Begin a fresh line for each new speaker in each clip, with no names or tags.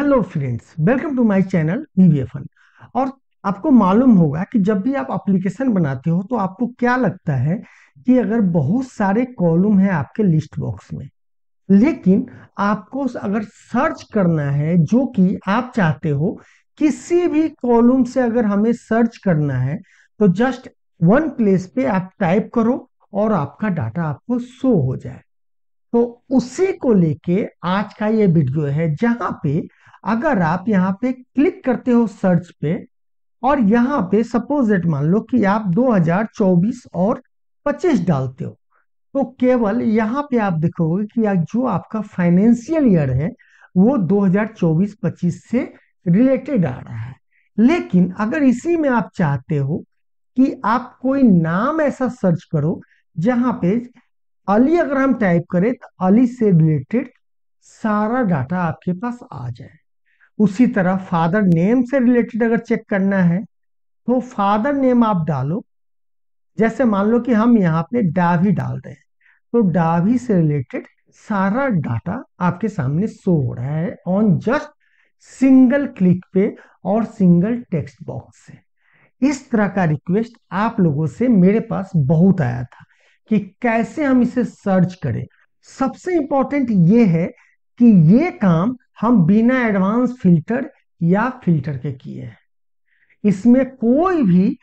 Hello friends, welcome to my channel VVFN. और आपको मालूम होगा कि जब भी आप एप्लीकेशन बनाते हो तो आपको क्या लगता है कि अगर बहुत सारे कॉलम है आपके लिस्ट बॉक्स में, लेकिन आपको अगर सर्च करना है जो कि आप चाहते हो, किसी भी कॉलम से अगर हमें सर्च करना है तो जस्ट वन प्लेस पे आप टाइप करो और आपका डाटा आपको शो हो जाए। तो उसी को लेके आज का ये वीडियो है, जहां पे अगर आप यहाँ पे क्लिक करते हो सर्च पे और यहाँ पे सपोज दैट मान लो कि आप 2024 और 25 डालते हो, तो केवल यहाँ पे आप देखोगे कि जो आपका फाइनेंशियल ईयर है वो 2024-25 से रिलेटेड आ रहा है। लेकिन अगर इसी में आप चाहते हो कि आप कोई नाम ऐसा सर्च करो जहां पे अली अगर हम टाइप करें तो अली से रिलेटेड सारा डाटा आपके पास आ जाए। उसी तरह फादर नेम से रिलेटेड अगर चेक करना है तो फादर नेम आप डालो। जैसे मान लो कि हम यहाँ पे डाभी डाल रहे हैं, तो डाभी से रिलेटेड सारा डाटा आपके सामने शो हो रहा है ऑन जस्ट सिंगल क्लिक पे और सिंगल टेक्स्ट बॉक्स से। इस तरह का रिक्वेस्ट आप लोगों से मेरे पास बहुत आया था कि कैसे हम इसे सर्च करें। सबसे इंपॉर्टेंट ये है कि ये काम हम बिना एडवांस फिल्टर या फिल्टर के किए हैं। इसमें कोई भी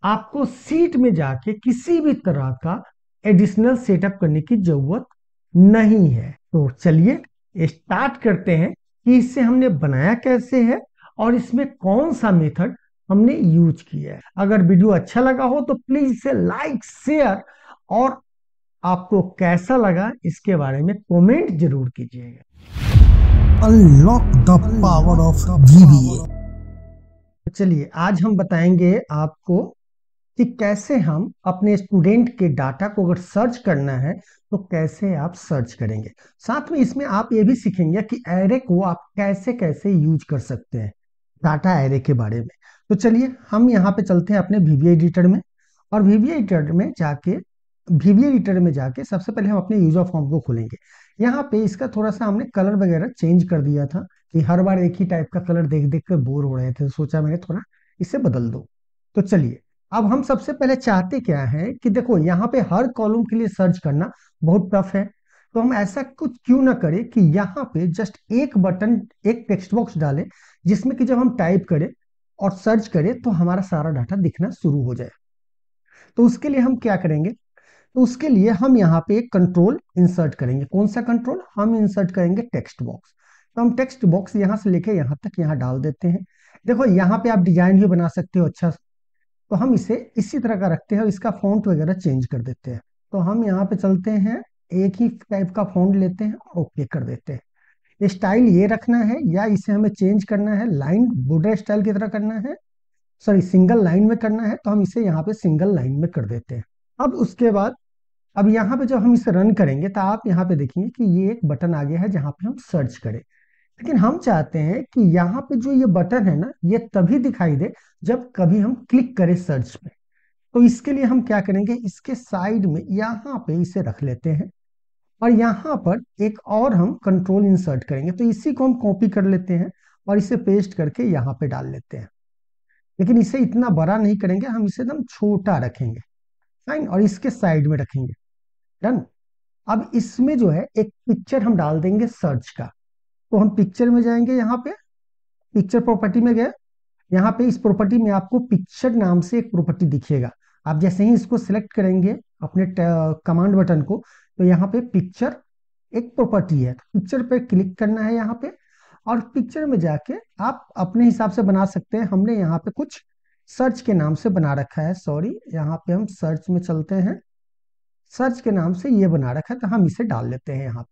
आपको सीट में जाके किसी भी तरह का एडिशनल सेटअप करने की जरूरत नहीं है। तो चलिए स्टार्ट करते हैं कि इससे हमने बनाया कैसे है और इसमें कौन सा मेथड हमने यूज किया है। अगर वीडियो अच्छा लगा हो तो प्लीज इसे लाइक शेयर और आपको कैसा लगा इसके बारे में कमेंट जरूर कीजिएगा।
Unlock the power of VBA।
चलिए आज हम बताएंगे आपको कि कैसे हम अपने स्टूडेंट के डाटा को अगर सर्च करना है तो कैसे आप सर्च करेंगे। साथ में इसमें आप ये भी सीखेंगे कि एरे को आप कैसे कैसे यूज कर सकते हैं, डाटा एरे के बारे में। तो चलिए हम यहाँ पे चलते हैं अपने VBA एडिटर में, और VBA एडिटर में जाके सबसे पहले हम अपने यूजर फॉर्म को खोलेंगे। यहाँ पे इसका थोड़ा सा हमने कलर वगैरह चेंज कर दिया था कि हर बार एक ही टाइप का कलर देख देख कर बोर हो रहे थे, तो सोचा मैंने थोड़ा इसे बदल दो। तो चलिए अब हम सबसे पहले चाहते क्या है कि देखो यहाँ पे हर कॉलम के लिए सर्च करना बहुत टफ है, तो हम ऐसा कुछ क्यों ना करें कि यहाँ पे जस्ट एक बटन, एक टेक्स्ट बॉक्स डालें जिसमें कि जब हम टाइप करें और सर्च करें तो हमारा सारा डाटा दिखना शुरू हो जाए। तो उसके लिए हम क्या करेंगे, तो उसके लिए हम यहाँ पे एक कंट्रोल इंसर्ट करेंगे। कौन सा कंट्रोल? हम इंसर्ट करेंगे टेक्स्ट बॉक्स। तो हम टेक्स्ट बॉक्स यहाँ से लेके यहाँ तक यहाँ डाल देते हैं। देखो यहाँ पे आप डिजाइन भी बना सकते हो अच्छा, तो हम इसे इसी तरह का रखते हैं और इसका फॉन्ट वगैरह चेंज कर देते हैं। तो हम यहाँ पे चलते हैं, एक ही टाइप का फॉन्ट लेते हैं, ओके कर देते हैं। स्टाइल ये रखना है या इसे हमें चेंज करना है, लाइन बॉर्डर स्टाइल की तरह करना है, सॉरी सिंगल लाइन में करना है, तो हम इसे यहाँ पे सिंगल लाइन में कर देते हैं। अब उसके बाद अब यहाँ पे जब हम इसे रन करेंगे तो आप यहाँ पे देखेंगे कि ये एक बटन आ गया है जहाँ पे हम सर्च करें। लेकिन हम चाहते हैं कि यहाँ पे जो ये बटन है ना, ये तभी दिखाई दे जब कभी हम क्लिक करें सर्च पे। तो इसके लिए हम क्या करेंगे, इसके साइड में यहाँ पे इसे रख लेते हैं और यहाँ पर एक और हम कंट्रोल इंसर्ट करेंगे। तो इसी को हम कॉपी कर लेते हैं और इसे पेस्ट करके यहाँ पे डाल लेते हैं। लेकिन इसे इतना बड़ा नहीं करेंगे, हम इसे एकदम छोटा रखेंगे, फाइन, और इसके साइड में रखेंगे। डन। अब इसमें जो है एक पिक्चर हम डाल देंगे सर्च का। तो हम पिक्चर में जाएंगे, यहाँ पे पिक्चर प्रॉपर्टी में गए, यहाँ पे इस प्रॉपर्टी में आपको पिक्चर नाम से एक प्रॉपर्टी दिखेगा। आप जैसे ही इसको सिलेक्ट करेंगे अपने कमांड बटन को, तो यहाँ पे पिक्चर एक प्रॉपर्टी है, पिक्चर पे क्लिक करना है यहाँ पे, और पिक्चर में जाके आप अपने हिसाब से बना सकते हैं। हमने यहाँ पे कुछ सर्च के नाम से बना रखा है, सॉरी यहाँ पे हम सर्च में चलते हैं, सर्च के नाम से ये बना रखा है, तो हम इसे डाल लेते हैं यहाँ पे,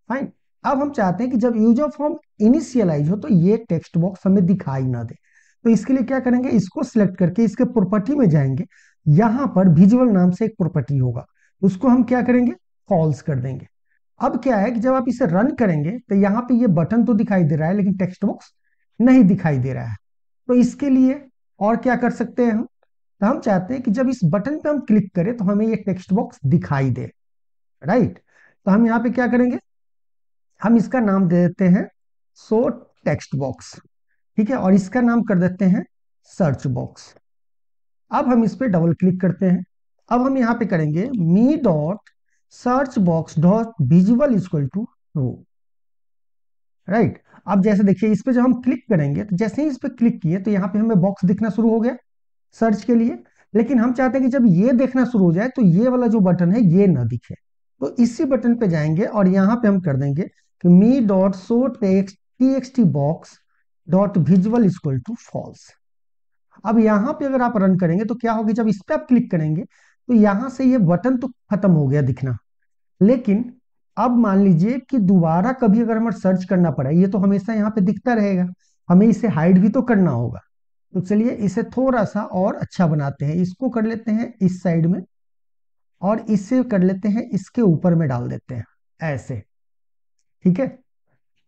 फाइन। अब हम चाहते हैं कि जब यूजर फॉर्म इनिशियलाइज हो तो ये टेक्स्ट बॉक्स हमें दिखाई ना दे। तो इसके लिए क्या करेंगे, इसको सिलेक्ट करके इसके प्रॉपर्टी में जाएंगे, यहां पर विजुअल नाम से एक प्रॉपर्टी होगा, उसको हम क्या करेंगे, फॉल्स कर देंगे। अब क्या है कि जब आप इसे रन करेंगे तो यहाँ पे ये बटन तो दिखाई दे रहा है लेकिन टेक्स्ट बॉक्स नहीं दिखाई दे रहा है। तो इसके लिए और क्या कर सकते हैं हम, तो हम चाहते हैं कि जब इस बटन पे हम क्लिक करें तो हमें ये टेक्स्ट बॉक्स दिखाई दे, राइट। तो हम यहाँ पे क्या करेंगे, हम इसका नाम दे देते हैं शो टेक्स्ट बॉक्स, ठीक है, और इसका नाम कर देते हैं सर्च बॉक्स। अब हम इस पे डबल क्लिक करते हैं। अब हम यहाँ पे करेंगे me dot search box dot visual equal to true, right. अब जैसे देखिए इस पे जब हम क्लिक करेंगे तो जैसे ही इस पे क्लिक किए तो यहाँ पे हमें बॉक्स दिखना शुरू हो गया सर्च के लिए। लेकिन हम चाहते हैं कि जब ये देखना शुरू हो जाए तो ये वाला जो बटन है ये ना दिखे, तो इसी बटन पे जाएंगे और यहाँ पे हम कर देंगे कि me dot show T box dot visual equal to false. अब यहाँ पे अगर आप रन करेंगे तो क्या होगा, जब इस पे आप क्लिक करेंगे तो यहां से ये बटन तो खत्म हो गया दिखना, लेकिन अब मान लीजिए कि दोबारा कभी अगर हमें सर्च करना पड़ा, ये तो हमेशा यहाँ पे दिखता रहेगा, हमें इसे हाइड भी तो करना होगा। तो चलिए इसे थोड़ा सा और अच्छा बनाते हैं, इसको कर लेते हैं इस साइड में और इसे कर लेते हैं इसके ऊपर में डाल देते हैं ऐसे, ठीक है।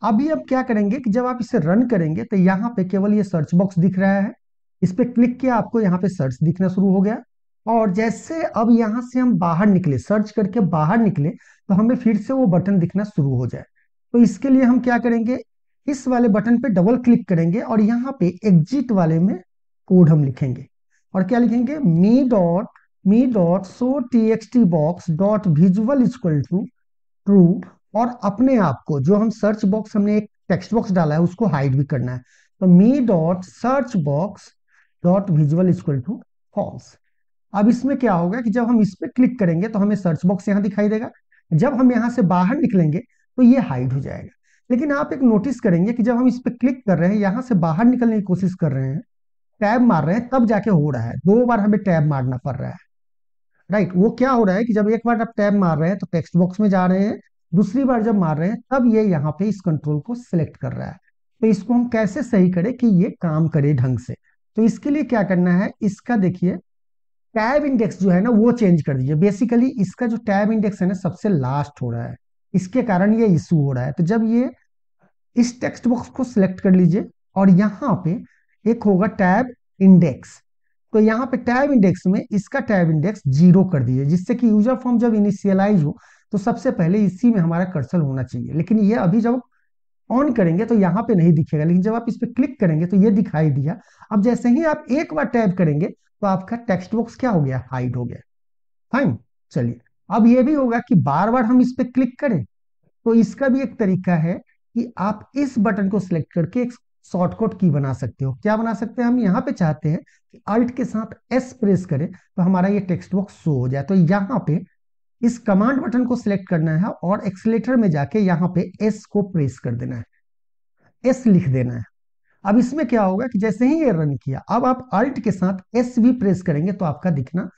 अभी अब क्या करेंगे कि जब आप इसे रन करेंगे तो यहाँ पे केवल ये सर्च बॉक्स दिख रहा है, इस पे क्लिक किया आपको यहाँ पे सर्च दिखना शुरू हो गया। और जैसे अब यहाँ से हम बाहर निकले, सर्च करके बाहर निकले, तो हमें फिर से वो बटन दिखना शुरू हो जाए। तो इसके लिए हम क्या करेंगे, इस वाले बटन पे डबल क्लिक करेंगे और यहाँ पे एग्जिट वाले में कोड हम लिखेंगे। और क्या लिखेंगे, me dot show T box dot visual equal to true, और अपने आप को जो हम सर्च बॉक्स हमने एक टेक्स्ट बॉक्स डाला है उसको हाइड भी करना है। तो me dot search box dot visual equal to false. अब इसमें क्या होगा कि जब हम इस पे क्लिक करेंगे तो हमें सर्च बॉक्स यहां दिखाई देगा, जब हम यहां से बाहर निकलेंगे तो ये हाइड हो जाएगा। लेकिन आप एक नोटिस करेंगे कि जब हम इस पे क्लिक कर रहे हैं, यहां से बाहर निकलने की कोशिश कर रहे हैं, टैब मार रहे हैं, तब जाके हो रहा है, 2 बार हमें टैब मारना पड़ रहा है, राइट। वो क्या हो रहा है कि जब एक बार आप टैब मार रहे हैं तो टेक्स्ट बॉक्स में जा रहे हैं, दूसरी बार जब मार रहे हैं तब ये यहाँ पे इस कंट्रोल को सिलेक्ट कर रहा है। तो इसको हम कैसे सही करें कि ये काम करे ढंग से, तो इसके लिए क्या करना है, इसका देखिए टैब इंडेक्स जो है ना वो चेंज कर दीजिए। बेसिकली इसका जो टैब इंडेक्स है ना सबसे लास्ट हो रहा है, इसके कारण ये इशू हो रहा है। तो जब ये इस टेक्स्ट बॉक्स को सिलेक्ट कर लीजिए और यहाँ पे एक होगा टैब इंडेक्स, तो यहाँ पे टैब इंडेक्स में इसका टैब इंडेक्स 0 कर दीजिए, जिससे कि यूजर फॉर्म जब इनिशियलाइज हो तो सबसे पहले इसी में हमारा कर्सर होना चाहिए। लेकिन ये अभी जब ऑन करेंगे तो यहाँ पे नहीं दिखेगा, लेकिन जब आप इस पे क्लिक करेंगे तो ये दिखाई दिया। अब जैसे ही आप एक बार टैब करेंगे तो आपका टेक्स्ट बॉक्स क्या हो गया, हाइड हो गया। फाइन, चलिए अब ये भी होगा कि बार बार हम इस पे क्लिक करें, तो इसका भी एक तरीका है कि आप इस बटन को सिलेक्ट करके एक शॉर्टकट की बना सकते हो। क्या बना सकते हैं, हम यहाँ पे चाहते हैं कि अल्ट के साथ एस प्रेस करें तो हमारा ये टेक्स्ट बॉक्स शो हो जाए। तो यहाँ पे इस कमांड बटन को सिलेक्ट करना है और एक्सीलेटर में जाके यहाँ पे एस को प्रेस कर देना है, एस लिख देना है। अब इसमें क्या होगा कि जैसे ही ये रन किया, अब आप अल्ट के साथ एस भी प्रेस करेंगे तो आपका दिखना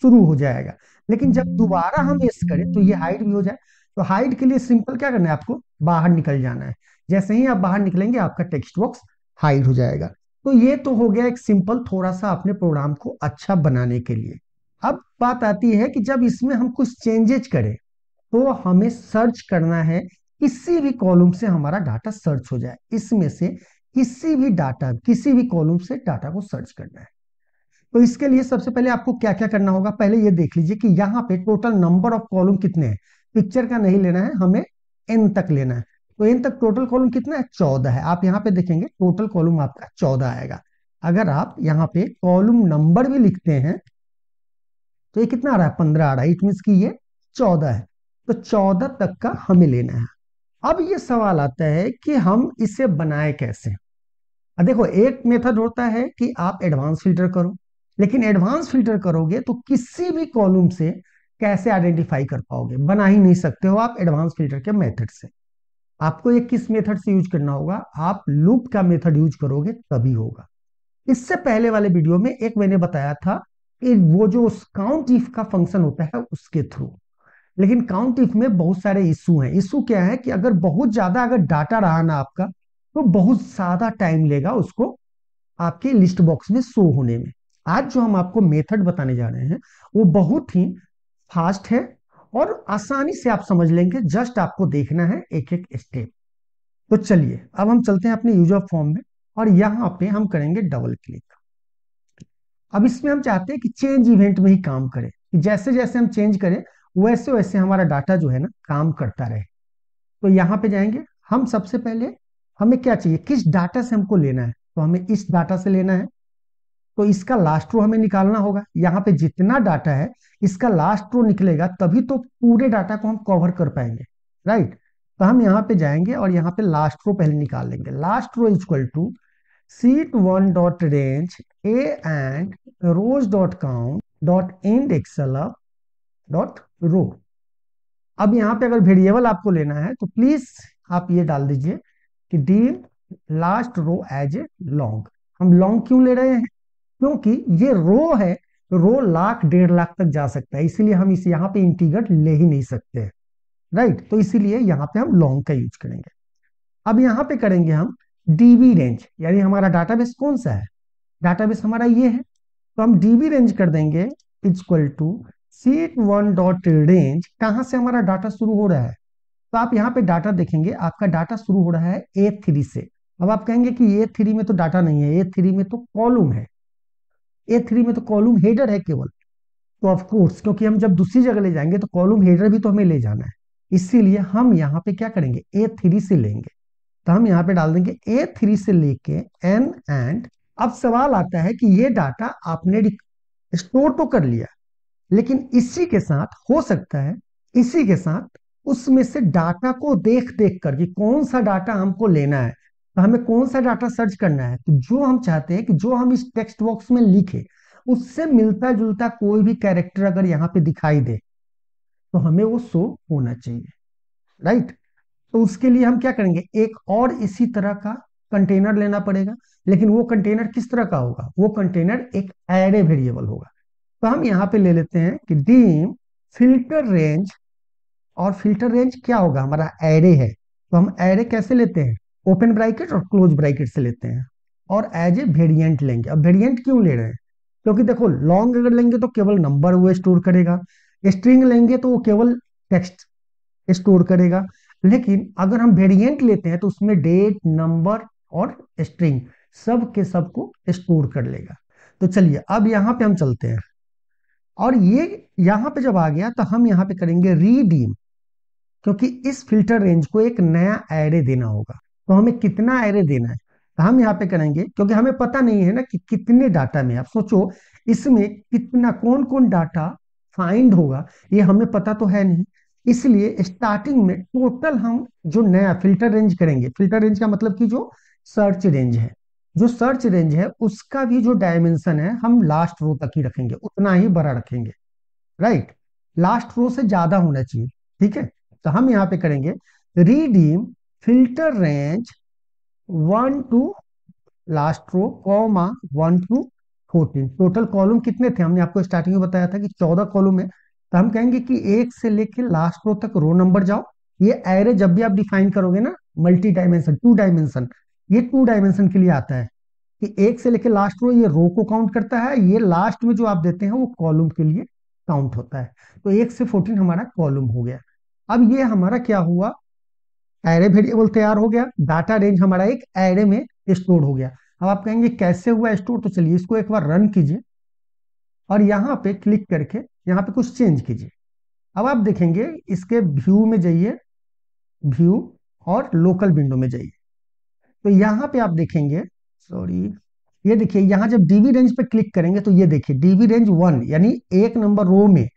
शुरू हो जाएगा। लेकिन जब दोबारा हम एस करें तो ये हाइड भी हो जाए। तो हाइड के लिए सिंपल क्या करना है, आपको बाहर निकल जाना है। जैसे ही आप बाहर निकलेंगे आपका टेक्स्ट बॉक्स हाइड हो जाएगा। तो ये तो हो गया एक सिंपल थोड़ा सा अपने प्रोग्राम को अच्छा बनाने के लिए। अब बात आती है कि जब इसमें हम कुछ चेंजेज करें तो हमें सर्च करना है, किसी भी कॉलम से हमारा डाटा सर्च हो जाए, इसमें से किसी भी डाटा, किसी भी कॉलम से डाटा को सर्च करना है। तो इसके लिए सबसे पहले आपको क्या क्या करना होगा, पहले ये देख लीजिए कि यहाँ पे टोटल नंबर ऑफ कॉलम कितने हैं। पिक्चर का नहीं लेना है, हमें एन तक लेना है। तो एन तक टोटल कॉलम कितना है, 14 है। आप यहाँ पे देखेंगे टोटल कॉलम आपका 14 आएगा। अगर आप यहाँ पे कॉलम नंबर भी लिखते हैं तो ये कितना आ रहा है, 15 आ रहा है। इट मीन कि ये 14 है। तो 14 तक का हमें लेना है। अब ये सवाल आता है कि हम इसे बनाए कैसे। अब देखो एक मेथड होता है कि आप एडवांस फिल्टर करो, लेकिन एडवांस फिल्टर करोगे तो किसी भी कॉलम से कैसे आइडेंटिफाई कर पाओगे, बना ही नहीं सकते हो आप एडवांस फिल्टर के मेथड से। आपको ये किस मेथड से यूज करना होगा, आप लूप का मेथड यूज करोगे तभी होगा। इससे पहले वाले वीडियो में एक मैंने बताया था कि वो जो काउंट इफ का फंक्शन होता है उसके थ्रू। लेकिन काउंट इफ में बहुत सारे इशू हैं। इशू क्या है कि अगर बहुत ज्यादा अगर डाटा रहा ना आपका तो बहुत ज्यादा टाइम लेगा उसको आपके लिस्ट बॉक्स में शो होने में। आज जो हम आपको मेथड बताने जा रहे हैं वो बहुत ही फास्ट है और आसानी से आप समझ लेंगे, जस्ट आपको देखना है एक एक स्टेप। तो चलिए अब हम चलते हैं अपने यूजर फॉर्म में और यहां पे हम करेंगे डबल क्लिक। अब इसमें हम चाहते हैं कि चेंज इवेंट में ही काम करे, कि जैसे जैसे हम चेंज करें वैसे वैसे हमारा डाटा जो है ना काम करता रहे। तो यहां पे जाएंगे हम, सबसे पहले हमें क्या चाहिए, किस डाटा से हमको लेना है, तो हमें इस डाटा से लेना है। तो इसका लास्ट रो हमें निकालना होगा। यहाँ पे जितना डाटा है इसका लास्ट रो निकलेगा, तभी तो पूरे डाटा को हम कवर कर पाएंगे, राइट। तो हम यहाँ पे जाएंगे और यहाँ पे लास्ट रो पहले निकाल लेंगे। Last row equal to sheet one dot range A and rows dot count dot end excel dot row. अब यहाँ पे अगर वेरिएबल आपको लेना है तो प्लीज आप ये डाल दीजिए कि D last row as a long. हम लॉन्ग क्यों ले रहे हैं, क्योंकि ये रो है, रो लाख 1.5 लाख तक जा सकता है, इसीलिए हम इस यहाँ पे इंटीगर ले ही नहीं सकते, राइट। तो इसीलिए यहाँ पे हम लॉन्ग का यूज करेंगे। अब यहाँ पे करेंगे हम डीबी रेंज, यानी हमारा डाटाबेस कौन सा है, डाटाबेस हमारा ये है। तो हम डीबी रेंज कर देंगे equal to sheet one dot range, कहां से हमारा डाटा शुरू हो रहा है। तो आप यहाँ पे डाटा देखेंगे, आपका डाटा शुरू हो रहा है A3 से। अब आप कहेंगे कि A3 में तो डाटा नहीं है, A3 में तो कॉलम है, A3 में तो कॉलम हेडर है केवल। तो ऑफ कोर्स, क्योंकि हम जब दूसरी जगह ले जाएंगे तो कॉलम हेडर भी तो हमें ले जाना है, इसीलिए हम यहाँ पे क्या करेंगे, A3 से लेंगे। तो हम यहाँ पे डाल देंगे A3 से लेके एन एंड। अब सवाल आता है कि ये डाटा आपने स्टोर तो कर लिया, लेकिन इसी के साथ हो सकता है, इसी के साथ उसमें से डाटा को देख देख कर कि कौन सा डाटा हमको लेना है, तो हमें कौन सा डाटा सर्च करना है। तो जो हम चाहते हैं कि जो हम इस टेक्स्ट बॉक्स में लिखे उससे मिलता जुलता कोई भी कैरेक्टर अगर यहाँ पे दिखाई दे तो हमें वो शो होना चाहिए, राइट। तो उसके लिए हम क्या करेंगे, एक और इसी तरह का कंटेनर लेना पड़ेगा, लेकिन वो कंटेनर किस तरह का होगा, वो कंटेनर एक एरे वेरिएबल होगा। तो हम यहाँ पे ले लेते हैं कि डीम फिल्टर रेंज, और फिल्टर रेंज क्या होगा, हमारा एरे है। तो हम एरे कैसे लेते हैं, ओपन ब्रैकेट और क्लोज ब्रैकेट से लेते हैं, और एज ए वेरिएंट लेंगे। अब वेरिएंट क्यों ले रहे हैं, क्योंकि देखो लॉन्ग अगर लेंगे तो केवल नंबर वो स्टोर करेगा, स्ट्रिंग लेंगे तो वो केवल टेक्स्ट स्टोर करेगा, लेकिन अगर हम वेरिएंट लेते हैं तो उसमें डेट, नंबर और स्ट्रिंग सब के सब को स्टोर कर लेगा। तो चलिए अब यहाँ पे हम चलते हैं, और ये यहाँ पे जब आ गया तो हम यहाँ पे करेंगे रीडीम, क्योंकि इस फिल्टर रेंज को एक नया एरे देना होगा। तो हमें कितना एरे देना है, तो हम यहाँ पे करेंगे, क्योंकि हमें पता नहीं है ना कि कितने डाटा में, आप सोचो इसमें कितना कौन कौन डाटा फाइंड होगा, ये हमें पता तो है नहीं। इसलिए स्टार्टिंग में टोटल हम जो नया फिल्टर रेंज करेंगे, फिल्टर रेंज का मतलब कि जो सर्च रेंज है, जो सर्च रेंज है उसका भी जो डायमेंशन है हम लास्ट रो तक ही रखेंगे, उतना ही बड़ा रखेंगे, राइट। लास्ट रो से ज्यादा होना चाहिए, ठीक है। तो हम यहाँ पे करेंगे redeem filter range 1 to last row comma 1 to 14। Total column कितने थे, हमने आपको स्टार्टिंग में बताया था कि 14 कॉलम है। तो हम कहेंगे कि एक से लेके लास्ट रो तक रो नंबर जाओ। ये एरे जब भी आप डिफाइन करोगे ना, मल्टी डायमेंशन, 2 डायमेंशन, ये 2 डायमेंशन के लिए आता है कि एक से लेके लास्ट रो ये रो को काउंट करता है, ये लास्ट में जो आप देते हैं वो कॉलम के लिए काउंट होता है। तो 1 से 14 हमारा कॉलम हो गया। अब ये हमारा क्या हुआ, एरे वेरिएबल तैयार हो गया, डाटा रेंज हमारा एक एरे में स्टोर हो गया। अब आप कहेंगे कैसे हुआ स्टोर, तो चलिए इसको एक बार रन कीजिए और यहाँ पे क्लिक करके यहाँ पे कुछ चेंज कीजिए। अब आप देखेंगे इसके व्यू में जाइए, व्यू और लोकल विंडो में जाइए। तो यहाँ पे आप देखेंगे, सॉरी, ये देखिए यहाँ जब डीबी रेंज पे क्लिक करेंगे तो ये देखिए डीबी रेंज 1, यानी एक नंबर रो में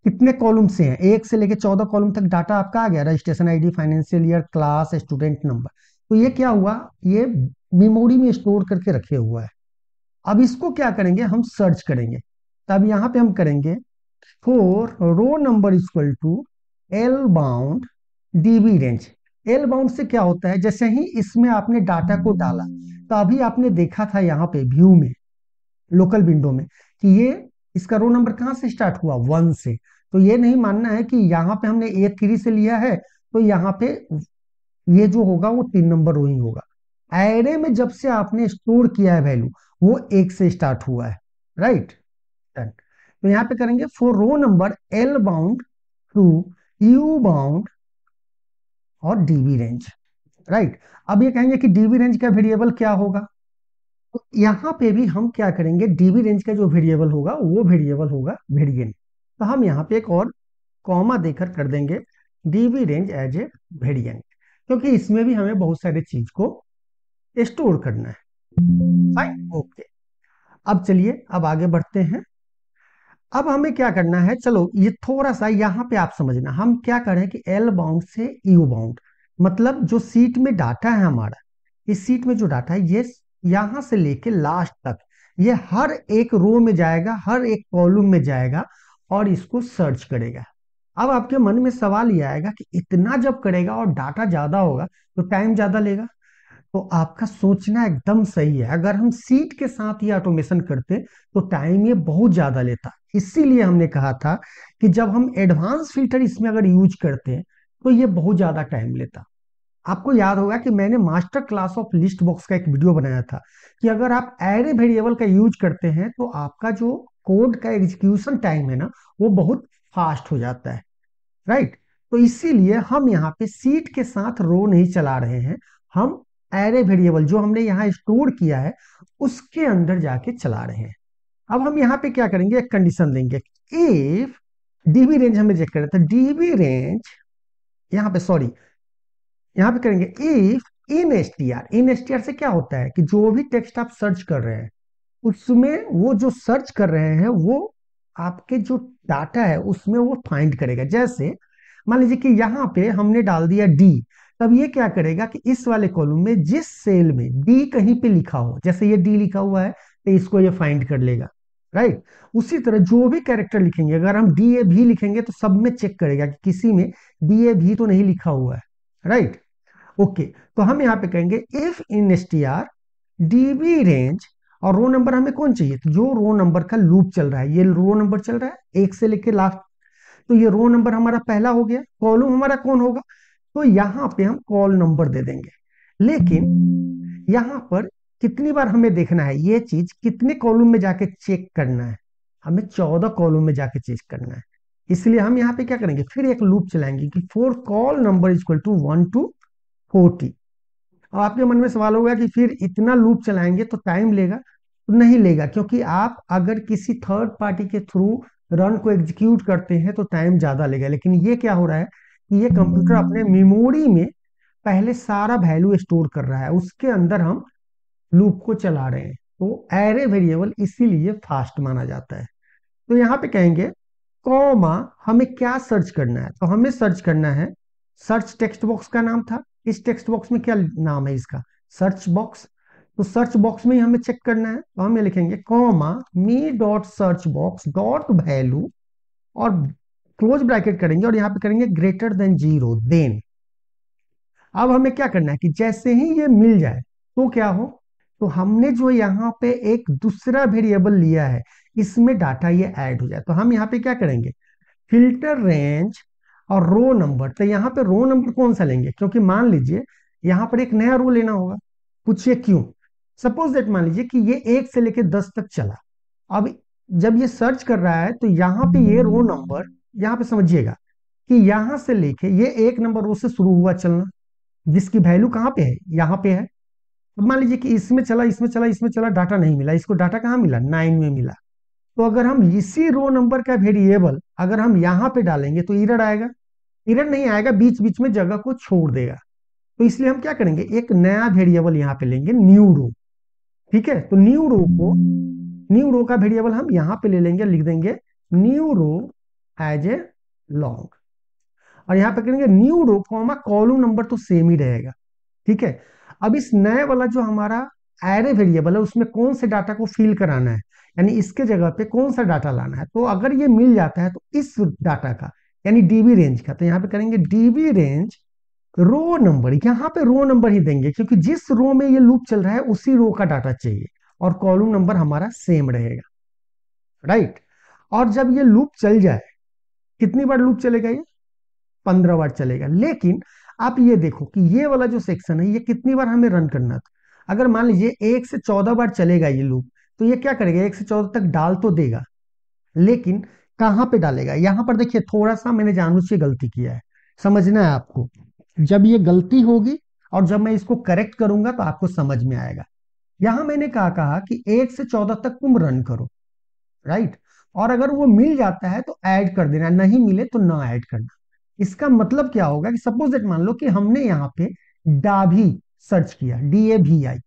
कितने कॉलम से हैं, 1 से लेके 14 कॉलम तक डाटा आपका आ गया, registration ID, financial year, class, student number. तो ये क्या हुआ, ये मेमोरी में स्टोर करके रखे हुआ है। अब इसको क्या करेंगे, हम सर्च करेंगे। तब यहाँ पे हम करेंगे for row number equal to L bound DB range. L bound से क्या होता है, जैसे ही इसमें आपने डाटा को डाला तो अभी आपने देखा था यहाँ पे व्यू में, लोकल विंडो में, कि ये इसका रो नंबर कहाँ से स्टार्ट हुआ, 1 से। तो ये नहीं मानना है कि यहाँ पे हमने A3 से लिया है तो यहाँ पे ये जो होगा वो 3 नंबर रो ही होगा। एरे में जब से आपने स्टोर किया है वैल्यू, वो 1 से स्टार्ट हुआ है, राइट। तो यहाँ पे करेंगे for row number L bound to U bound और डीबी रेंज, राइट। अब ये कहेंगे कि डीबी रेंज का वेरिएबल क्या होगा, तो यहाँ पे भी हम क्या करेंगे, डीबी रेंज का जो वेरिएबल होगा वो वेरिएबल होगा वेरिएंट। तो हम यहाँ पे एक और कॉमा देकर कर देंगे DB range as a variant. क्योंकि इसमें भी हमें बहुत सारे चीज को स्टोर करना है। Fine, okay. अब चलिए अब आगे बढ़ते हैं। अब हमें क्या करना है, चलो ये थोड़ा सा यहाँ पे आप समझना, हम क्या करें कि एल बाउंड से यू बाउंड, मतलब जो सीट में डाटा है हमारा, इस सीट में जो डाटा है ये यहां से लेके लास्ट तक, ये हर एक रो में जाएगा, हर एक कॉलम में जाएगा और इसको सर्च करेगा। अब आपके मन में सवाल ये आएगा कि इतना जब करेगा और डाटा ज्यादा होगा तो टाइम ज्यादा लेगा। तो आपका सोचना एकदम सही है, अगर हम सीट के साथ ये ऑटोमेशन करते तो टाइम ये बहुत ज्यादा लेता। इसीलिए हमने कहा था कि जब हम एडवांस फिल्टर इसमें अगर यूज करते हैं तो ये बहुत ज्यादा टाइम लेता। आपको याद होगा कि मैंने master class of list box का एक वीडियो बनाया था कि अगर आप एरे वेरिएबल का यूज करते हैं तो आपका जो कोड का एग्जीक्यूशन टाइम है ना, वो बहुत फास्ट हो जाता है, राइट। तो इसीलिए हम यहाँ पे सीट के साथ रो नहीं चला रहे हैं, हम एरे वेरिएबल जो हमने यहाँ स्टोर किया है उसके अंदर जाके चला रहे हैं। अब हम यहाँ पे क्या करेंगे, एक कंडीशन देंगे, इफ डीबी रेंज हमें चेक कर रहे थे, डीबी रेंज यहाँ पे सॉरी, यहाँ पे करेंगे if in S T R. In S T R से क्या होता है कि जो भी टेक्स्ट आप सर्च कर रहे हैं उसमें वो जो सर्च कर रहे हैं वो आपके जो डाटा है उसमें वो फाइंड करेगा। जैसे मान लीजिए कि यहाँ पे हमने डाल दिया डी, तब ये क्या करेगा कि इस वाले कॉलम में जिस सेल में डी कहीं पे लिखा हो, जैसे ये डी लिखा हुआ है तो इसको ये फाइंड कर लेगा, राइट। उसी तरह जो भी कैरेक्टर लिखेंगे, अगर हम डी ए भी लिखेंगे तो सब में चेक करेगा कि किसी में डी ए भी तो नहीं लिखा हुआ है, राइट। ओके, तो हम यहाँ पे कहेंगे if in S T R dB range, और रो नंबर हमें कौन चाहिए, तो जो रो नंबर का लूप चल रहा है, ये रो नंबर चल रहा है एक से लेके लास्ट, तो ये रो नंबर हमारा पहला हो गया। कॉलम हमारा कौन होगा, तो यहां पे हम कॉल नंबर दे देंगे। लेकिन यहां पर कितनी बार हमें देखना है, ये चीज कितने कॉलम में जाके चेक करना है, हमें 14 कॉलम में जाके चेक करना है। इसलिए हम यहाँ पे क्या करेंगे, फिर एक लूप चलाएंगे कि for col number equal to 1 to 40। अब आपके मन में सवाल होगा कि फिर इतना लूप चलाएंगे तो टाइम लेगा, तो नहीं लेगा, क्योंकि आप अगर किसी थर्ड पार्टी के थ्रू रन को एग्जीक्यूट करते हैं तो टाइम ज्यादा लेगा। लेकिन ये क्या हो रहा है कि ये कंप्यूटर अपने मेमोरी में पहले सारा वैल्यू स्टोर कर रहा है, उसके अंदर हम लूप को चला रहे हैं, तो एरे वेरिएबल इसीलिए फास्ट माना जाता है। तो यहाँ पे कहेंगे कॉमा, हमें क्या सर्च करना है, तो हमें सर्च करना है, सर्च टेक्स्ट बॉक्स का नाम था, इस टेक्स्ट बॉक्स में क्या नाम है इसका, सर्च बॉक्स। तो सर्च बॉक्स में ही हमें चेक करना है, तो हम ये लिखेंगे comma me dot search box dot value, और क्लोज ब्रैकेट करेंगे और यहाँ पे करेंगे ग्रेटर देन 0 देन। अब हमें क्या करना है कि जैसे ही ये मिल जाए तो क्या हो, तो हमने जो यहाँ पे एक दूसरा वेरिएबल लिया है इसमें डाटा ये ऐड हो जाए, तो हम यहाँ पे क्या करेंगे, फिल्टर रेंज और रो नंबर। तो यहाँ पे रो नंबर कौन सा लेंगे, क्योंकि मान लीजिए यहाँ पर एक नया रो लेना होगा, पूछिए क्यों। सपोज दैट मान लीजिए कि ये 1 से लेके 10 तक चला, अब जब ये सर्च कर रहा है तो यहाँ पे ये रो नंबर, यहाँ पे समझिएगा कि यहाँ से लेके ये 1 नंबर रो से शुरू हुआ चलना, जिसकी वैल्यू कहाँ पे है, यहाँ पे है। अब मान लीजिए कि इसमें चला, इसमें चला, इसमें चला, डाटा नहीं मिला, इसको डाटा कहाँ मिला, 9 में मिला। तो अगर हम इसी रो नंबर का वेरिएबल अगर हम यहाँ पे डालेंगे तो एरर आएगा, एरर नहीं आएगा, बीच बीच में जगह को छोड़ देगा। तो इसलिए हम क्या करेंगे, एक नया वेरिएबल यहाँ पे लेंगे, न्यू रो। ठीक है, तो न्यू रो का वेरिएबल हम यहाँ पे ले लेंगे, लिख देंगे new row as a long, और यहाँ पे करेंगे new row comma column number तो सेम ही रहेगा। ठीक है, अब इस नए वाला जो हमारा एरे वेरिएबल है उसमें कौन से डाटा को फिल कराना है, यानी इसके जगह पे कौन सा डाटा लाना है, तो अगर ये मिल जाता है तो इस डाटा का यानी डीबी रेंज का, तो यहाँ पे करेंगे डीबी रेंज रो नंबर, यहाँ पे रो नंबर ही देंगे क्योंकि जिस रो में ये लूप चल रहा है उसी रो का डाटा चाहिए, और कॉलम नंबर हमारा सेम रहेगा, राइट। और जब ये लूप चल जाए, कितनी बार लूप चलेगा ये, 15 बार चलेगा। लेकिन आप ये देखो कि ये वाला जो सेक्शन है ये कितनी बार हमें रन करना था, अगर मान लीजिए 1 से 14 बार चलेगा ये लूप, तो ये क्या करेगा, 1 से 14 तक डाल तो देगा, लेकिन कहां पे डालेगा, यहां पर देखिए थोड़ा सा मैंने जानबूझ के गलती किया है, समझना है आपको। जब ये गलती होगी और जब मैं इसको करेक्ट करूंगा तो आपको समझ में आएगा। यहां मैंने कहा कि 1 से 14 तक तुम रन करो, राइट, और अगर वो मिल जाता है तो ऐड कर देना, नहीं मिले तो ना ऐड करना। इसका मतलब क्या होगा कि सपोज दैट मान लो कि हमने यहाँ पे डाभी सर्च किया, DAVI।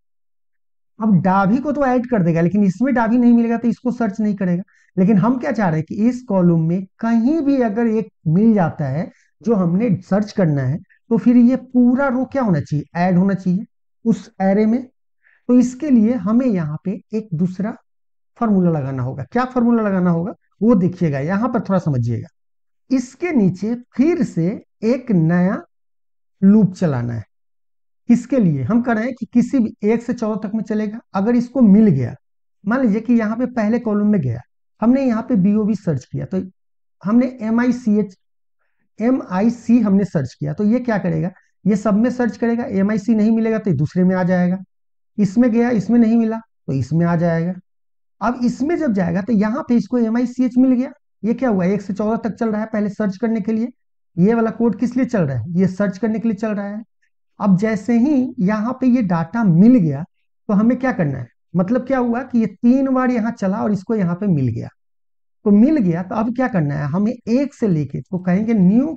अब डाभी को तो ऐड कर देगा, लेकिन इसमें डाभी नहीं मिलेगा तो इसको सर्च नहीं करेगा। लेकिन हम क्या चाह रहे हैं कि इस कॉलम में कहीं भी अगर एक मिल जाता है जो हमने सर्च करना है, तो फिर ये पूरा रो क्या होना चाहिए, ऐड होना चाहिए उस एरे में। तो इसके लिए हमें यहाँ पे एक दूसरा फॉर्मूला लगाना होगा। क्या फॉर्मूला लगाना होगा वो देखिएगा, यहां पर थोड़ा समझिएगा। इसके नीचे फिर से एक नया लूप चलाना है। किसके लिए हम कर रहे हैं कि किसी भी 1 से 14 तक में चलेगा। अगर इसको मिल गया, मान लीजिए कि यहाँ पे पहले कॉलम में गया, हमने यहाँ पे BOB सर्च किया, तो हमने MIC हमने सर्च किया, तो ये क्या करेगा, ये सब में सर्च करेगा। MIC नहीं मिलेगा तो ये दूसरे में आ जाएगा। इसमें गया, इसमें नहीं मिला तो इसमें आ जाएगा। अब इसमें जब जाएगा तो यहाँ पे इसको MICH मिल गया। ये क्या हुआ, 1 से 14 तक चल रहा है पहले सर्च करने के लिए। ये वाला कोड किस लिए चल रहा है, ये सर्च करने के लिए चल रहा है। अब जैसे ही यहाँ पे ये डाटा मिल गया, तो हमें क्या करना है, मतलब क्या हुआ कि ये 3 बार यहाँ चला और इसको यहाँ पे मिल गया। तो मिल गया तो अब क्या करना है, हमें 1 से लेके तो कहेंगे न्यू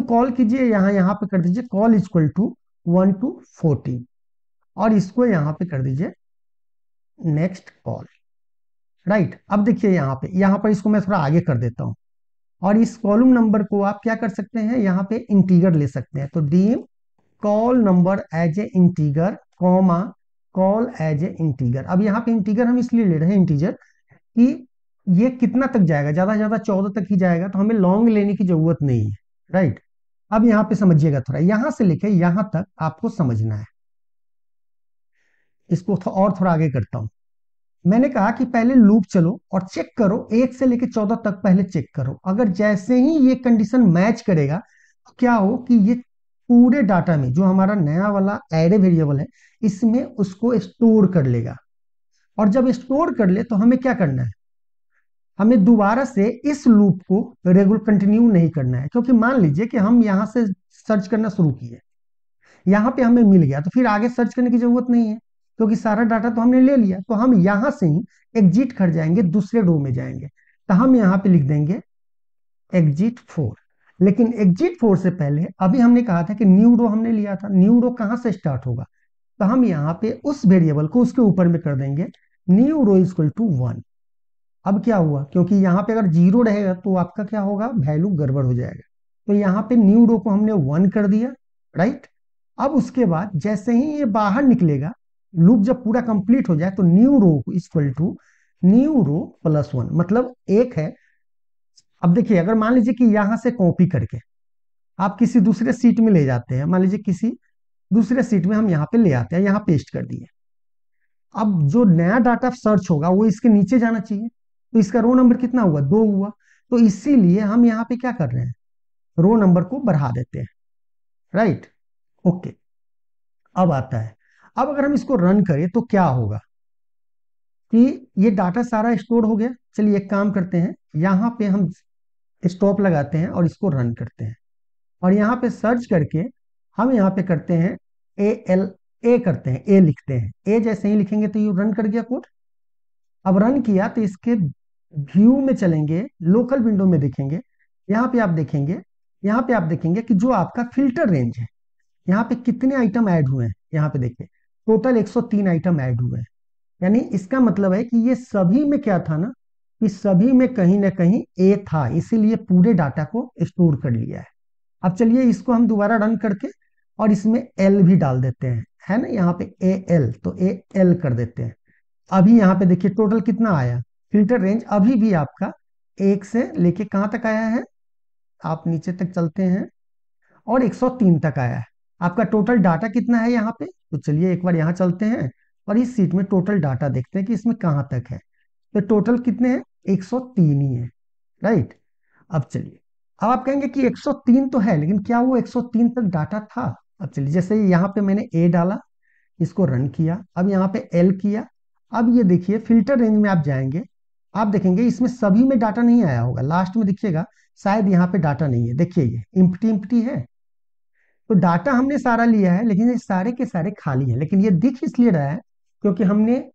कॉल कीजिए, यहाँ यहाँ पे कर दीजिए कॉल इक्वल टू 1 to 14, और इसको यहाँ पे कर दीजिए नेक्स्ट कॉल। राइट, अब देखिए यहाँ पर इसको मैं थोड़ा आगे कर देता हूँ। और इस कॉलम नंबर को आप क्या कर सकते हैं, यहाँ पे इंटीगर ले सकते हैं। तो dim col number as a integer, comma col as a integer. अब यहाँ पे इंटीगर हम इसलिए ले रहे हैं इंटीजर कि ये कितना तक जाएगा, ज्यादा से ज्यादा 14 तक ही जाएगा, तो हमें लॉन्ग लेने की जरूरत नहीं है। राइट, अब यहाँ पे समझिएगा, थोड़ा यहां से लेके यहां तक आपको समझना है। इसको और थोड़ा आगे करता हूं। मैंने कहा कि पहले लूप चलो और चेक करो, 1 से लेके 14 तक पहले चेक करो। अगर जैसे ही ये कंडीशन मैच करेगा तो क्या हो कि ये पूरे डाटा में जो हमारा नया वाला एरे वेरिएबल है, इसमें उसको स्टोर कर लेगा। और जब स्टोर कर ले तो हमें क्या करना है, हमें दोबारा से इस लूप को रेगुलर कंटिन्यू नहीं करना है। क्योंकि मान लीजिए कि हम यहां से सर्च करना शुरू किए, यहाँ पे हमें मिल गया, तो फिर आगे सर्च करने की जरूरत नहीं है, क्योंकि सारा डाटा तो हमने ले लिया। तो हम यहां से ही एग्जिट कर जाएंगे, दूसरे रो में जाएंगे। तो हम यहाँ पे लिख देंगे exit 4। लेकिन exit 4 से पहले अभी हमने कहा था कि न्यू रो हमने लिया था, न्यू रो कहां से स्टार्ट होगा, तो हम यहाँ पे उस वेरिएबल को उसके ऊपर में कर देंगे न्यू रो इक्वल टू 1। अब क्या हुआ, क्योंकि यहाँ पे अगर 0 रहेगा तो आपका क्या होगा, वैल्यू गड़बड़ हो जाएगा। तो यहाँ पे न्यू रो को हमने 1 कर दिया। राइट, अब उसके बाद जैसे ही ये बाहर निकलेगा, लूप जब पूरा कंप्लीट हो जाए, तो new row equal to new row +1, मतलब एक है। अब देखिए, अगर मान लीजिए कि यहां से कॉपी करके आप किसी दूसरे सीट में ले जाते हैं, मान लीजिए किसी दूसरे सीट में हम यहाँ पे ले आते हैं, यहाँ पेस्ट कर दिए। अब जो नया डाटा सर्च होगा वो इसके नीचे जाना चाहिए, तो इसका रो नंबर कितना हुआ, 2 हुआ। तो इसीलिए हम यहाँ पे क्या कर रहे हैं, रो नंबर को बढ़ा देते हैं। Right, okay. अब आता है, अब अगर हम इसको रन करें तो क्या होगा कि ये डाटा सारा स्टोर हो गया। चलिए एक काम करते हैं, यहाँ पे हम स्टॉप लगाते हैं और इसको रन करते हैं। और यहाँ पे सर्च करके हम यहाँ पे करते हैं ए करते हैं, ए लिखते हैं। ए जैसे ही लिखेंगे तो ये रन कर गया कोड। अब रन किया तो इसके व्यू में चलेंगे, लोकल विंडो में देखेंगे। यहाँ पे आप देखेंगे, यहाँ पे आप देखेंगे कि जो आपका फिल्टर रेंज है, यहाँ पे कितने आइटम ऐड हुए हैं। यहाँ पे देखिए टोटल 103 आइटम ऐड हुए हैं। यानी इसका मतलब है कि ये सभी में क्या था ना, कि सभी में कहीं ना कहीं ए था, इसीलिए पूरे डाटा को स्टोर कर लिया है। अब चलिए इसको हम दोबारा रन करके और इसमें एल भी डाल देते हैं, है ना, यहाँ पे AL, तो AL कर देते हैं। अभी यहाँ पे देखिए टोटल कितना आया, फिल्टर रेंज अभी भी आपका 1 से लेके कहाँ तक आया है, आप नीचे तक चलते हैं और 103 तक आया है। आपका टोटल डाटा कितना है यहाँ पे, तो चलिए एक बार यहाँ चलते हैं और इस सीट में टोटल डाटा देखते हैं कि इसमें कहाँ तक है। तो टोटल कितने हैं, 103 ही है। राइट, अब चलिए, अब आप कहेंगे कि 103 तो है, लेकिन क्या वो 103 तक डाटा था। अब चलिए, जैसे यहाँ पे मैंने ए डाला, इसको रन किया, अब यहाँ पे एल किया। अब ये देखिए फिल्टर रेंज में आप जाएंगे, आप देखेंगे इसमें सभी में डाटा नहीं आया होगा, लास्ट में देखिएगा शायद यहाँ पे डाटा नहीं है। देखिए ये इम्प्टी इम्प्टी है। तो डाटा हमने सारा लिया है, लेकिन ये सारे के सारे खाली हैं। लेकिन ये दिख इसलिए रहा है क्योंकि हमने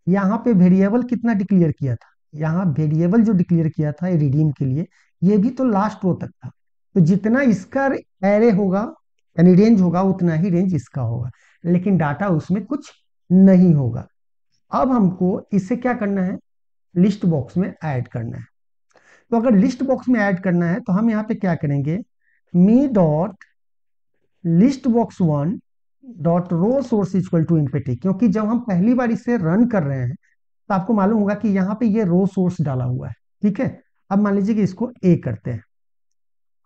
यहाँ पे वेरिएबल कितना डिक्लेयर किया था, यहाँ वेरिएबल जो डिक्लेयर किया था रिडीम के लिए, ये भी तो लास्ट रो तक था। तो जितना इसका एरे होगा, यानी रेंज होगा उतना ही रेंज इसका होगा, लेकिन डाटा उसमें कुछ नहीं होगा। अब हमको इसे क्या करना है, लिस्ट बॉक्स में ऐड करना है। तो अगर लिस्ट बॉक्स में ऐड करना है तो हम यहाँ पे क्या करेंगे, me dot list box one dot row source equal to empty, क्योंकि जब हम पहली बार इसे रन कर रहे हैं तो आपको मालूम होगा कि यहाँ पे ये रो सोर्स डाला हुआ है। ठीक है, अब मान लीजिए कि इसको ए करते हैं।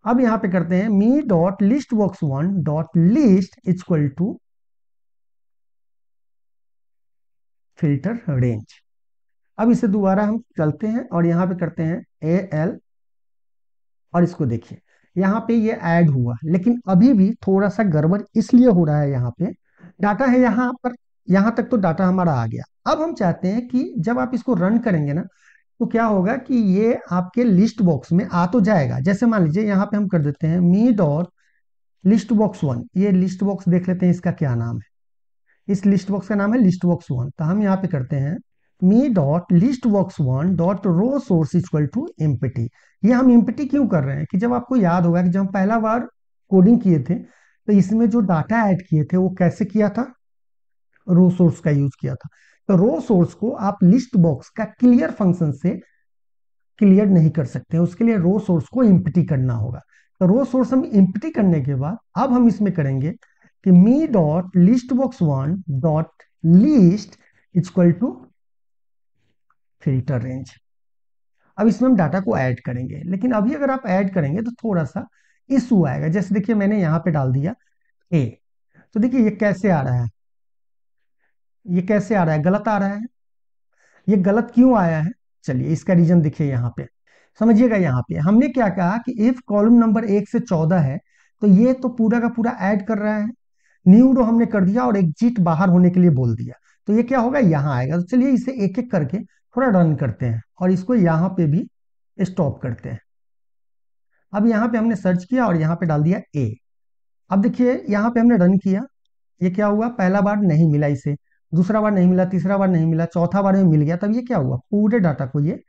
अब यहाँ पे करते हैं me dot list box one dot list equal to filter range. अब इसे दोबारा हम चलते हैं और यहाँ पे करते हैं ए एल, और इसको देखिए यहाँ पे ये ऐड हुआ, लेकिन अभी भी थोड़ा सा गड़बड़ इसलिए हो रहा है। यहाँ पे डाटा है यहाँ पर, यहाँ तक तो डाटा हमारा आ गया। अब हम चाहते हैं कि जब आप इसको रन करेंगे ना तो क्या होगा कि ये आपके लिस्ट बॉक्स में आ तो जाएगा। जैसे मान लीजिए यहाँ पे हम कर देते हैं me dot list box one, ये लिस्ट बॉक्स देख लेते हैं इसका क्या नाम है। इस लिस्ट बॉक्स का नाम है लिस्ट बॉक्स वन। तो हम यहाँ पे करते हैं me dot list box one dot row source equal to empty. ये हम एम्प्टी क्यों कर रहे हैं कि जब आपको याद होगा कि जब हम पहला बार कोडिंग किए थे तो इसमें जो डाटा ऐड किए थे वो कैसे किया था, रो सोर्स का यूज किया था। तो रो सोर्स को आप लिस्ट बॉक्स का क्लियर फंक्शन से क्लियर नहीं कर सकते, उसके लिए रो सोर्स को एम्प्टी करना होगा। तो रो सोर्स हम एम्प्टी करने के बाद अब हम इसमें करेंगे कि me dot list box one dot list equal to filter range. अब इसमें हम डाटा को ऐड करेंगे, लेकिन अभी अगर आप ऐड करेंगे तो थोड़ा सा इशू आएगा। जैसे देखिए मैंने यहाँ पे डाल दिया ए, तो देखिए ये कैसे आ रहा है, ये कैसे आ रहा है, गलत आ रहा है। ये गलत क्यों आया है, चलिए इसका रीजन देखिए यहाँ पे, समझिएगा। यहाँ पे हमने क्या कहा कि इफ कॉलम नंबर 1 से 14 है तो ये तो पूरा का पूरा ऐड कर रहा है, न्यू रो हमने कर दिया और एग्जिट बाहर होने के लिए बोल दिया, तो ये क्या होगा, यहाँ आएगा। तो चलिए इसे एक एक करके थोड़ा रन करते हैं और इसको यहाँ पे भी स्टॉप करते हैं। अब यहाँ पे हमने सर्च किया और यहाँ पे डाल दिया ए। अब देखिए यहाँ पे हमने रन किया, ये क्या हुआ, पहला बार नहीं मिला इसे, दूसरा बार नहीं मिला, तीसरा बार नहीं मिला, चौथा बार में मिल गया। तब ये क्या हुआ, पूरे डाटा को ये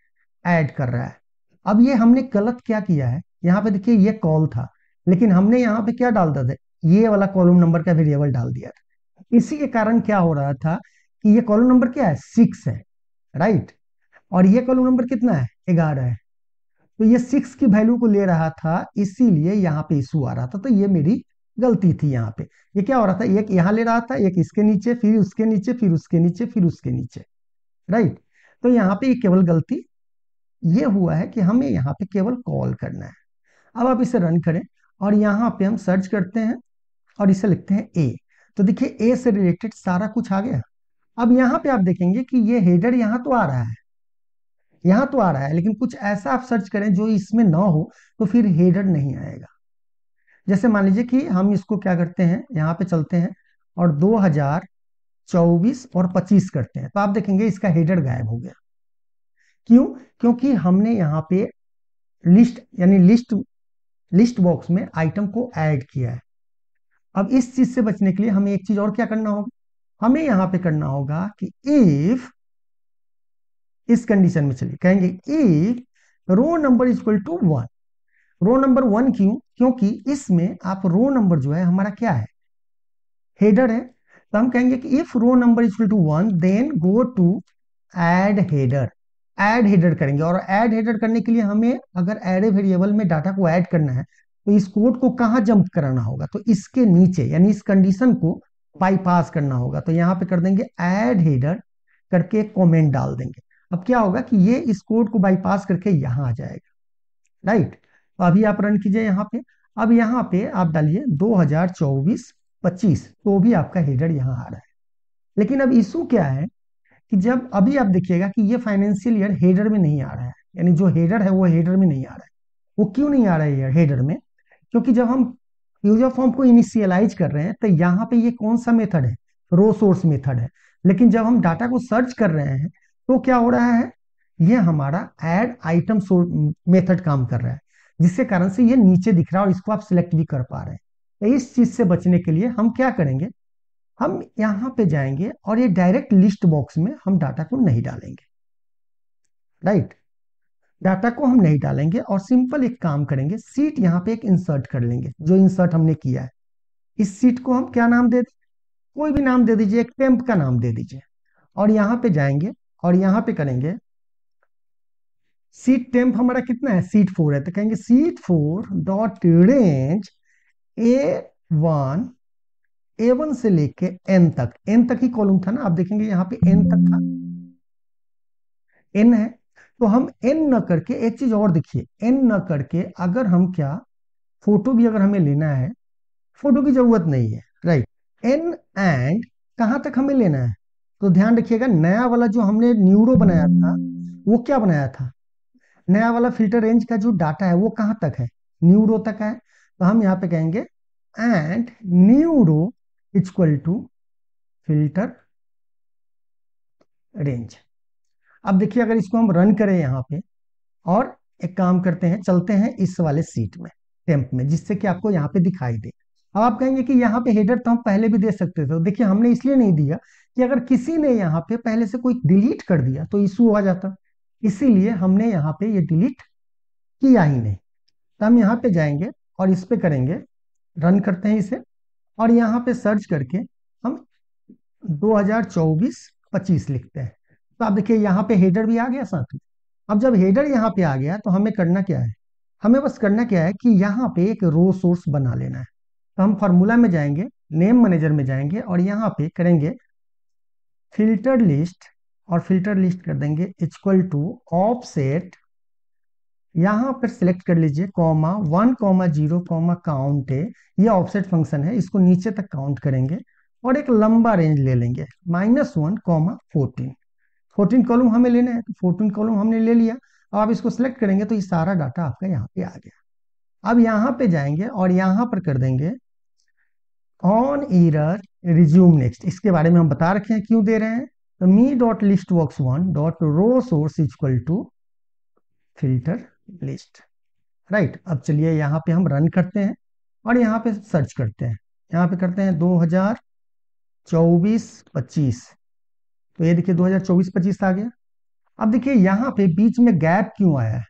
ऐड कर रहा है। अब ये हमने गलत क्या किया है, यहाँ पे देखिए ये कॉल था, लेकिन हमने यहाँ पे क्या डाल दिया था, ये वाला कॉलम नंबर का वेरिएबल डाल दिया था। इसी के कारण क्या हो रहा था कि ये कॉलम नंबर क्या है, 6 है, राइट, और ये कॉलम नंबर कितना है, 11 है। तो ये 6 की वैल्यू को ले रहा था, इसीलिए यहाँ पे इशू आ रहा था। तो ये मेरी गलती थी। यहाँ पे ये क्या हो रहा था, एक यहाँ ले रहा था, एक इसके नीचे, फिर उसके नीचे, फिर उसके नीचे, फिर उसके नीचे, राइट। तो यहाँ पे ये केवल गलती ये हुआ है कि हमें यहाँ पे केवल कॉल करना है। अब आप इसे रन करें और यहाँ पे हम सर्च करते हैं और इसे लिखते हैं ए। तो देखिए ए से रिलेटेड सारा कुछ आ गया। अब यहाँ पे आप देखेंगे कि ये हेडर यहाँ तो आ रहा है, यहाँ तो आ रहा है, लेकिन कुछ ऐसा आप सर्च करें जो इसमें ना हो तो फिर हेडर नहीं आएगा। जैसे मान लीजिए कि हम इसको क्या करते हैं, यहाँ पे चलते हैं और 2024 और 25 करते हैं, तो आप देखेंगे इसका हेडर गायब हो गया। क्यों, क्योंकि हमने यहाँ पे लिस्ट यानी लिस्ट बॉक्स में आइटम को ऐड किया है। अब इस चीज से बचने के लिए हमें एक चीज और क्या करना होगा, हमें यहाँ पे करना होगा कि इफ, इस कंडीशन में चलिए कहेंगे if row number equal to 1। Row number 1 क्यों, क्योंकि इसमें आप रो नंबर जो है हमारा क्या है, हेडर है। तो हम कहेंगे कि if row number equal to 1 then go to add header. Add header करेंगे, और ऐड हेडर करने के लिए हमें अगर एरे वेरिएबल में डाटा को ऐड करना है तो इस कोड को कहाँ जंप कराना होगा, तो इसके नीचे, यानी इस कंडीशन को बाईपास करना होगा। तो यहाँ पे कर देंगे ऐड हेडर करके एक कमेंट डाल देंगे। अब क्या होगा कि ये इस कोड को बाईपास करके यहाँ आ जाएगा, राइट। तो अभी आप रन कीजिए यहाँ पे। अब यहाँ पे आप डालिए 2024-25, तो भी आपका हेडर यहाँ आ रहा है। लेकिन अब इशू क्या है कि जब अभी आप देखिएगा कि ये फाइनेंशियल ईयर हेडर में नहीं आ रहा है, यानी जो हेडर है वो हेडर में नहीं आ रहा है। वो क्यों नहीं आ रहा है हेडर में, क्योंकि जब हम यूजर फॉर्म को इनिशियलाइज कर रहे हैं तो यहाँ पे ये कौन सा मेथड है, रो सोर्स मेथड है। लेकिन जब हम डाटा को सर्च कर रहे हैं तो क्या हो रहा है, ये हमारा ऐड आइटम मेथड काम कर रहा है, जिसके कारण से ये नीचे दिख रहा है और इसको आप सिलेक्ट भी कर पा रहे हैं। तो इस चीज से बचने के लिए हम क्या करेंगे, हम यहाँ पे जाएंगे और ये डायरेक्ट लिस्ट बॉक्स में हम डाटा को नहीं डालेंगे, राइट। डाटा को हम नहीं डालेंगे और सिंपल एक काम करेंगे, सीट यहाँ पे एक इंसर्ट कर लेंगे, जो इंसर्ट हमने किया है। इस सीट को हम क्या नाम दे दें, कोई भी नाम दे दीजिए, एक टेम्प का नाम दे दीजिए। और यहाँ पे जाएंगे और यहाँ पे करेंगे सीट टेम्प हमारा कितना है, सीट 4 है, तो कहेंगे seat 4 dot range A1, A1 से लेके N तक, N तक ही कॉलम था ना, आप देखेंगे यहाँ पे N तक था, N है। तो हम N न करके एक चीज और देखिए, N न करके अगर हम क्या, फोटो भी अगर हमें लेना है, फोटो की जरूरत नहीं है, राइट। N एंड कहां तक हमें लेना है, तो ध्यान रखिएगा, नया वाला जो हमने न्यूरो बनाया था, वो क्या बनाया था, नया वाला फिल्टर रेंज का जो डाटा है वो कहां तक है, न्यूरो तक है। तो हम यहां पे कहेंगे and new row equal to filter range. अब देखिए अगर इसको हम रन करें यहाँ पे, और एक काम करते हैं, चलते हैं इस वाले सीट में, टेम्प में, जिससे कि आपको यहाँ पे दिखाई दे। अब आप कहेंगे कि यहाँ पे हेडर तो हम पहले भी दे सकते थे, तो देखिए हमने इसलिए नहीं दिया कि अगर किसी ने यहाँ पे पहले से कोई डिलीट कर दिया तो इशू आ जाता, इसीलिए हमने यहाँ पे ये डिलीट किया ही नहीं। तो हम यहाँ पे जाएंगे और इस पे करेंगे, रन करते हैं इसे, और यहाँ पे सर्च करके हम 2024-25 लिखते हैं। तो आप देखिए यहाँ पे हेडर भी आ गया साथ में। अब जब हेडर यहाँ पे आ गया तो हमें करना क्या है, हमें बस करना क्या है कि यहाँ पे एक रो सोर्स बना लेना है। तो हम फॉर्मूला में जाएंगे, नेम मैनेजर में जाएंगे और यहाँ पे करेंगे फिल्टर लिस्ट, और फिल्टर लिस्ट कर देंगे इक्वल टू ऑफसेट, यहाँ पर सिलेक्ट कर लीजिए कॉमा 1,0 काउंट है, ये ऑफसेट फंक्शन है, इसको नीचे तक काउंट करेंगे और एक लंबा रेंज ले लेंगे -1,14। 14 कॉलम हमें लेना है, तो 14 कॉलम हमने ले लिया। अब आप इसको सिलेक्ट करेंगे तो ये सारा डाटा आपका यहाँ पे आ गया। अब यहाँ पे जाएंगे और यहाँ पर कर देंगे ऑन एरर रिज्यूम नेक्स्ट, इसके बारे में हम बता रखे हैं क्यों दे रहे हैं। तो me dot list works one dot row source equal to filter list, right. अब चलिए यहाँ पे हम रन करते हैं और यहाँ पे सर्च करते हैं, यहाँ पे करते हैं 2024-25, तो ये देखिए 2024-25 आ गया। अब देखिए यहाँ पे बीच में गैप क्यों आया है,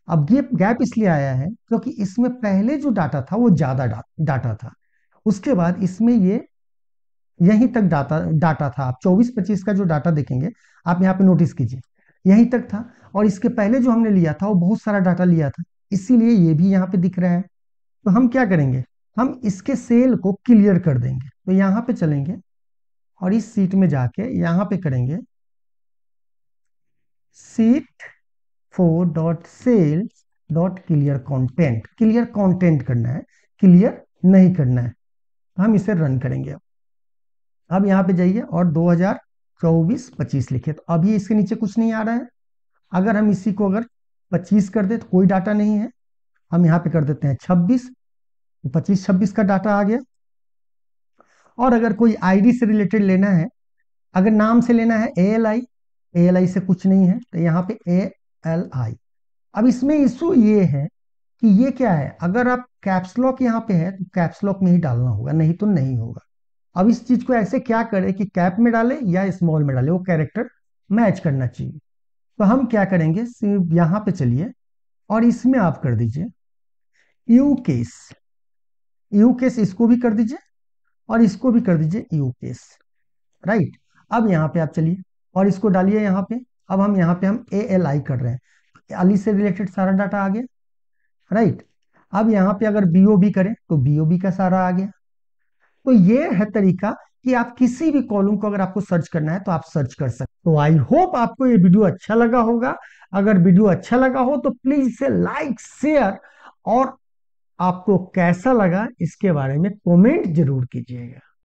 अब ये गैप इसलिए आया है क्योंकि इसमें पहले जो डाटा था वो ज्यादा डाटा था, उसके बाद इसमें ये यहीं तक डाटा डाटा था। आप 24-25 का जो डाटा देखेंगे, आप यहाँ पे नोटिस कीजिए, यहीं तक था, और इसके पहले जो हमने लिया था वो बहुत सारा डाटा लिया था, इसीलिए ये भी यहाँ पे दिख रहा है। तो हम क्या करेंगे, हम इसके सेल को क्लियर कर देंगे। तो यहाँ पे चलेंगे और इस सीट में जाके यहाँ पे करेंगे seat 4.sales.clear content, clear content करना है, क्लियर नहीं करना है। हम इसे रन करेंगे। अब यहाँ पे जाइए और 2024-25 लिखे, तो अभी इसके नीचे कुछ नहीं आ रहा है। अगर हम इसी को अगर 25 कर दे तो कोई डाटा नहीं है, हम यहाँ पे कर देते हैं 26, 25-26 का डाटा आ गया। और अगर कोई आईडी से रिलेटेड लेना है, अगर नाम से लेना है ALI, ALI से कुछ नहीं है, तो यहाँ पे ALI। अब इसमें इशू ये है कि ये क्या है, अगर आप कैप्स लॉक यहाँ पे है तो कैप्स लॉक में ही डालना होगा, नहीं तो नहीं होगा। अब इस चीज को ऐसे क्या करे कि कैप में डाले या स्मॉल में डाले, वो कैरेक्टर मैच करना चाहिए। तो हम क्या करेंगे, सिर्फ यहाँ पे चलिए और इसमें आप कर दीजिए यू केस, यू केस इसको भी कर दीजिए और इसको भी कर दीजिए यू केस, राइट। अब यहाँ पे आप चलिए और इसको डालिए यहाँ पे। अब हम यहाँ पे हम ALI कर रहे हैं, अली से रिलेटेड सारा डाटा आ गया, राइट। अब यहाँ पे अगर BOB करें तो BOB का सारा आ गया। तो ये है तरीका कि आप किसी भी कॉलम को अगर आपको सर्च करना है तो आप सर्च कर सकते। तो आई होप आपको ये वीडियो अच्छा लगा होगा। अगर वीडियो अच्छा लगा हो तो प्लीज इसे लाइक, शेयर, और आपको कैसा लगा इसके बारे में कमेंट जरूर कीजिएगा।